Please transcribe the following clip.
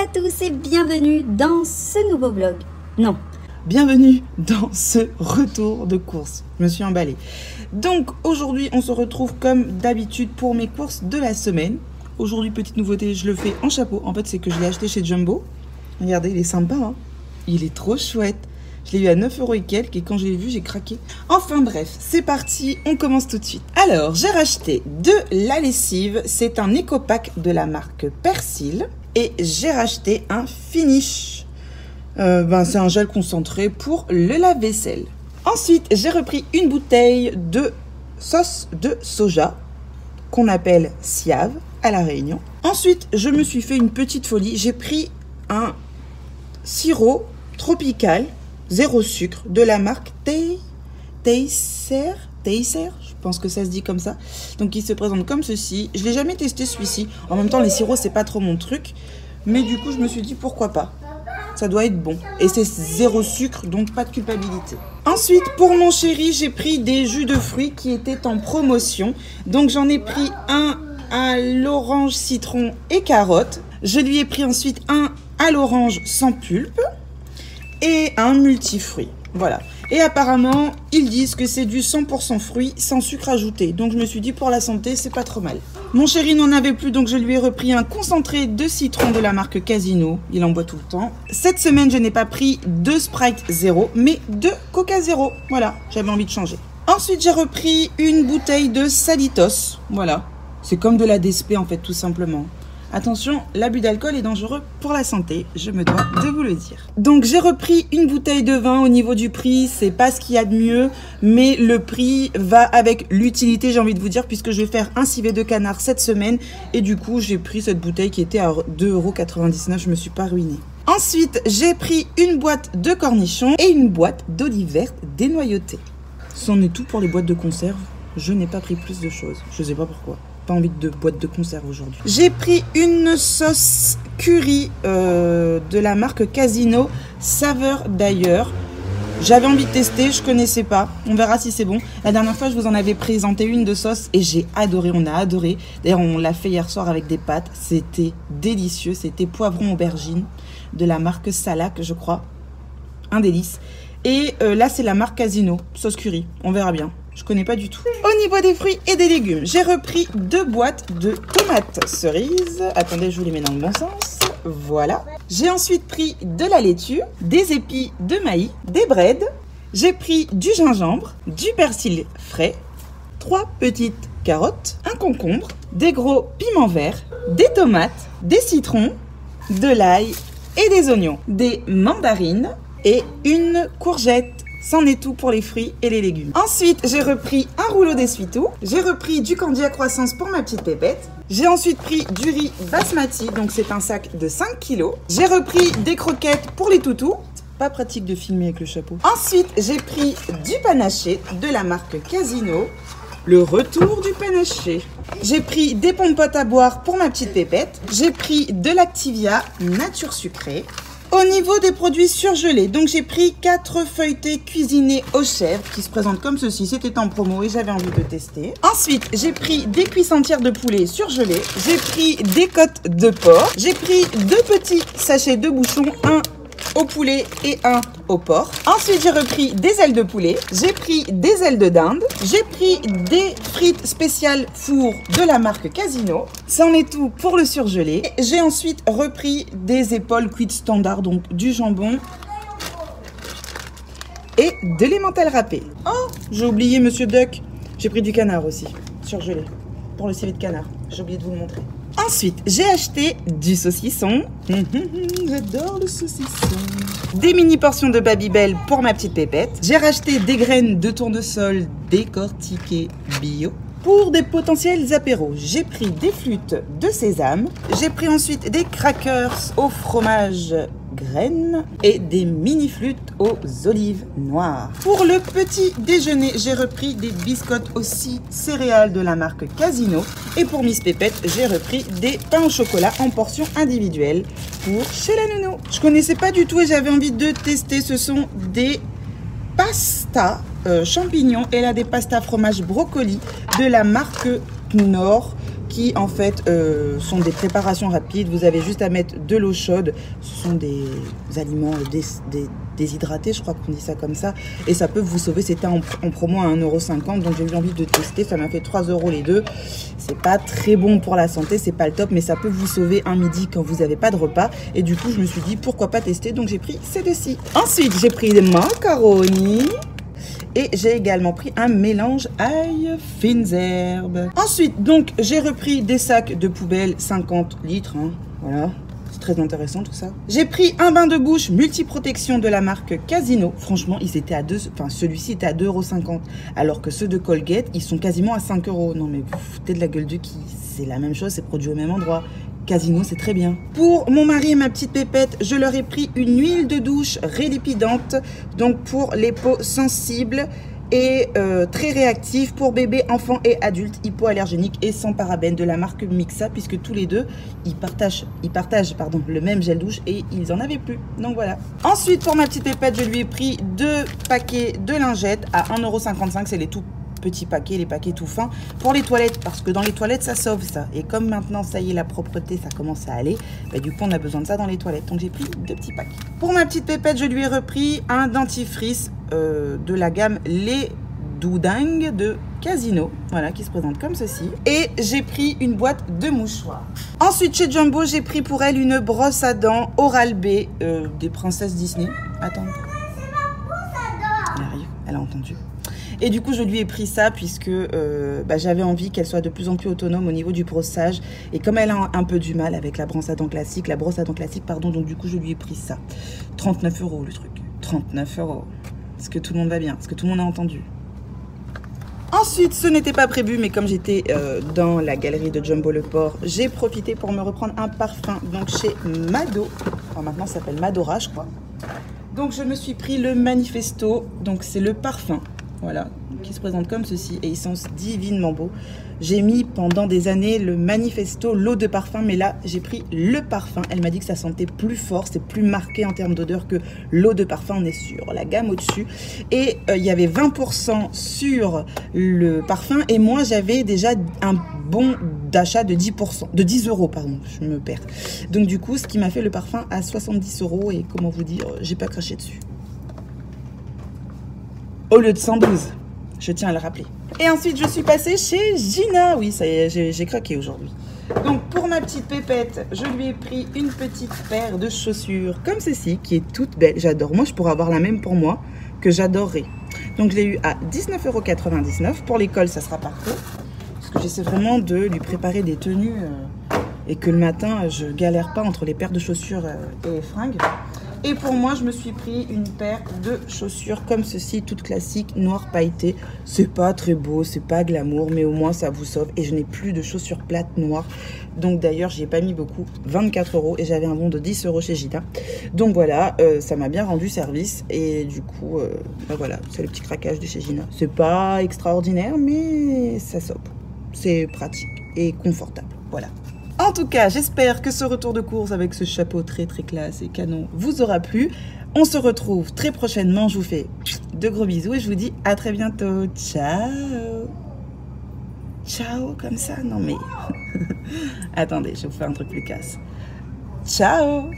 à tous et bienvenue dans ce nouveau vlog. Non. Bienvenue dans ce retour de course. Je me suis emballée. Donc aujourd'hui, on se retrouve comme d'habitude pour mes courses de la semaine. Aujourd'hui, petite nouveauté, je le fais en chapeau. En fait, c'est que je l'ai acheté chez Jumbo. Regardez, il est sympa, hein. Il est trop chouette. Je l'ai eu à 9 € et quelques et quand je l'ai vu, j'ai craqué. Enfin bref, c'est parti, on commence tout de suite. Alors, j'ai racheté de la lessive. C'est un éco-pack de la marque Persil. Et j'ai racheté un finish. C'est un gel concentré pour le lave-vaisselle. Ensuite, j'ai repris une bouteille de sauce de soja qu'on appelle Siave à La Réunion. Ensuite, je me suis fait une petite folie. J'ai pris un sirop tropical, zéro sucre, de la marque Taser, je pense que ça se dit comme ça. Donc, il se présente comme ceci. Je ne l'ai jamais testé celui-ci. En même temps, les sirops, c'est pas trop mon truc. Mais du coup, je me suis dit, pourquoi pas? Ça doit être bon. Et c'est zéro sucre, donc pas de culpabilité. Ensuite, pour mon chéri, j'ai pris des jus de fruits qui étaient en promotion. Donc, j'en ai pris un à l'orange, citron et carotte. Je lui ai pris ensuite un à l'orange sans pulpe et un multifruit. Voilà. Et apparemment, ils disent que c'est du 100% fruits sans sucre ajouté. Donc, je me suis dit, pour la santé, c'est pas trop mal. Mon chéri n'en avait plus, donc je lui ai repris un concentré de citron de la marque Casino. Il en boit tout le temps. Cette semaine, je n'ai pas pris de Sprite 0, mais de Coca 0. Voilà, j'avais envie de changer. Ensuite, j'ai repris une bouteille de Salitos. Voilà. C'est comme de la DSP, en fait, tout simplement. Attention, l'abus d'alcool est dangereux pour la santé, je me dois de vous le dire. Donc j'ai repris une bouteille de vin. Au niveau du prix, c'est pas ce qu'il y a de mieux, mais le prix va avec l'utilité, j'ai envie de vous dire, puisque je vais faire un civet de canard cette semaine. Et du coup, j'ai pris cette bouteille qui était à 2,99 €, je me suis pas ruinée. Ensuite, j'ai pris une boîte de cornichons et une boîte d'olives vertes dénoyautées. C'en est tout pour les boîtes de conserve. Je n'ai pas pris plus de choses, je sais pas pourquoi. Pas envie de boîte de conserve aujourd'hui. J'ai pris une sauce curry de la marque Casino, saveur d'ailleurs. J'avais envie de tester, je connaissais pas. On verra si c'est bon. La dernière fois, je vous en avais présenté une de sauce et j'ai adoré, on a adoré. D'ailleurs, on l'a fait hier soir avec des pâtes. C'était délicieux. C'était poivron aubergine de la marque Salac, je crois. Un délice. Et là, c'est la marque Casino, sauce curry. On verra bien. Je connais pas du tout. Au niveau des fruits et des légumes, j'ai repris 2 boîtes de tomates cerises. Attendez, je vous les mets dans le bon sens. Voilà. J'ai ensuite pris de la laitue, des épis de maïs, des breads. J'ai pris du gingembre, du persil frais, 3 petites carottes, un concombre, des gros piments verts, des tomates, des citrons, de l'ail et des oignons, des mandarines et une courgette. C'en est tout pour les fruits et les légumes. Ensuite, j'ai repris un rouleau d'essuie-tout. J'ai repris du candy à croissance pour ma petite pépette. J'ai ensuite pris du riz basmati, donc c'est un sac de 5 kg. J'ai repris des croquettes pour les toutous. C'est pas pratique de filmer avec le chapeau. Ensuite, j'ai pris du panaché de la marque Casino. Le retour du panaché. J'ai pris des pommes-potes à boire pour ma petite pépette. J'ai pris de l'Activia nature sucrée. Au niveau des produits surgelés, donc j'ai pris 4 feuilletés cuisinés aux chèvres qui se présentent comme ceci. C'était en promo et j'avais envie de tester. Ensuite, j'ai pris des cuisses entières de poulet surgelées. J'ai pris des côtes de porc. J'ai pris 2 petits sachets de bouchons, un au poulet et un au porc. Ensuite, j'ai repris des ailes de poulet. J'ai pris des ailes de dinde. J'ai pris des frites spéciales four de la marque Casino. Ça en est tout pour le surgelé. J'ai ensuite repris des épaules cuites standard, donc du jambon et de l'emmental râpé. Oh, j'ai oublié Monsieur Duck. J'ai pris du canard aussi, surgelé, pour le civet de canard. J'ai oublié de vous le montrer. Ensuite, j'ai acheté du saucisson. J'adore le saucisson. Des mini portions de Babybel pour ma petite pépette. J'ai racheté des graines de tournesol décortiquées bio. Pour des potentiels apéros, j'ai pris des flûtes de sésame. J'ai pris ensuite des crackers au fromage graines et des mini flûtes aux olives noires. Pour le petit déjeuner, j'ai repris des biscottes aussi céréales de la marque Casino. Et pour Miss Pépette, j'ai repris des pains au chocolat en portions individuelles pour chez la nounou. Je connaissais pas du tout et j'avais envie de tester. Ce sont des pastas champignons et là des pastas fromage brocoli de la marque Knorr qui en fait sont des préparations rapides. Vous avez juste à mettre de l'eau chaude. Ce sont des aliments déshydratés, je crois qu'on dit ça comme ça. Et ça peut vous sauver. C'était en promo à 1,50 €. Donc j'ai eu envie de tester. Ça m'a fait 3 € les deux. C'est pas très bon pour la santé, c'est pas le top, mais ça peut vous sauver un midi quand vous n'avez pas de repas. Et du coup, je me suis dit pourquoi pas tester. Donc j'ai pris ces deux-ci. Ensuite, j'ai pris des macaronis. Et j'ai également pris un mélange ail fines herbes. Ensuite, donc, j'ai repris des sacs de poubelle 50 litres. Hein, voilà, c'est très intéressant tout ça. J'ai pris un bain de bouche multiprotection de la marque Casino. Franchement, ils étaient à celui-ci était à 2,50 €. Alors que ceux de Colgate, ils sont quasiment à 5 €. Non mais vous foutez de la gueule de qui? C'est la même chose, c'est produit au même endroit. Casino, c'est très bien. Pour mon mari et ma petite pépette, je leur ai pris une huile de douche rélipidante. Donc pour les peaux sensibles et très réactives pour bébés, enfants et adultes, hypoallergéniques et sans parabènes de la marque Mixa, puisque tous les deux, ils partagent le même gel douche et ils en avaient plus. Donc voilà. Ensuite, pour ma petite pépette, je lui ai pris 2 paquets de lingettes à 1,55 €. C'est les tout petits paquets, les paquets tout fins pour les toilettes, parce que dans les toilettes ça sauve ça, et comme maintenant ça y est, la propreté ça commence à aller, bah, du coup on a besoin de ça dans les toilettes, donc j'ai pris 2 petits paquets. Pour ma petite pépette, je lui ai repris un dentifrice de la gamme Les Doudingues de Casino, voilà, qui se présente comme ceci, et j'ai pris une boîte de mouchoirs. Ensuite chez Jumbo, j'ai pris pour elle une brosse à dents Oral-B des princesses Disney. Attends, elle arrive, elle a entendu. Et du coup, je lui ai pris ça puisque j'avais envie qu'elle soit de plus en plus autonome au niveau du brossage. Et comme elle a un peu du mal avec la brosse à dents classique, donc du coup, je lui ai pris ça. 39 € le truc. 39 €. Est-ce que tout le monde va bien? Est-ce que tout le monde a entendu? Ensuite, ce n'était pas prévu, mais comme j'étais dans la galerie de Jumbo Le Port, j'ai profité pour me reprendre un parfum. Donc chez Mado. Enfin, maintenant, ça s'appelle Madora, je crois. Donc, je me suis pris le Manifesto. Donc, c'est le parfum. Voilà, qui se présente comme ceci et il sent divinement beau. J'ai mis pendant des années le Manifesto, l'eau de parfum, mais là j'ai pris le parfum. Elle m'a dit que ça sentait plus fort, c'est plus marqué en termes d'odeur que l'eau de parfum. On est sur la gamme au-dessus. Et il y avait 20% sur le parfum et moi j'avais déjà un bon d'achat de 10%, de 10 €, pardon, je me perds. Donc du coup, ce qui m'a fait le parfum à 70 € et comment vous dire, j'ai pas craché dessus. Au lieu de 112, je tiens à le rappeler. Et ensuite, je suis passée chez Gina. Oui, ça y est, j'ai craqué aujourd'hui. Donc, pour ma petite pépette, je lui ai pris une petite paire de chaussures comme ceci, qui est toute belle. J'adore. Moi, je pourrais avoir la même pour moi, que j'adorerais. Donc, je l'ai eu à 19,99 €. Pour l'école, ça sera parfait. Parce que j'essaie vraiment de lui préparer des tenues et que le matin, je galère pas entre les paires de chaussures et les fringues. Et pour moi, je me suis pris une paire de chaussures comme ceci, toute classique, noir pailleté. C'est pas très beau, c'est pas glamour, mais au moins ça vous sauve. Et je n'ai plus de chaussures plates noires. Donc d'ailleurs, j'y ai pas mis beaucoup, 24 € et j'avais un bon de 10 € chez Gina. Donc voilà, ça m'a bien rendu service. Et du coup, voilà, c'est le petit craquage de chez Gina. C'est pas extraordinaire, mais ça sauve. C'est pratique et confortable, voilà. En tout cas, j'espère que ce retour de course avec ce chapeau très très classe et canon vous aura plu. On se retrouve très prochainement. Je vous fais de gros bisous et je vous dis à très bientôt. Ciao. Ciao comme ça? Non mais... Attendez, je vais vous faire un truc plus casse. Ciao.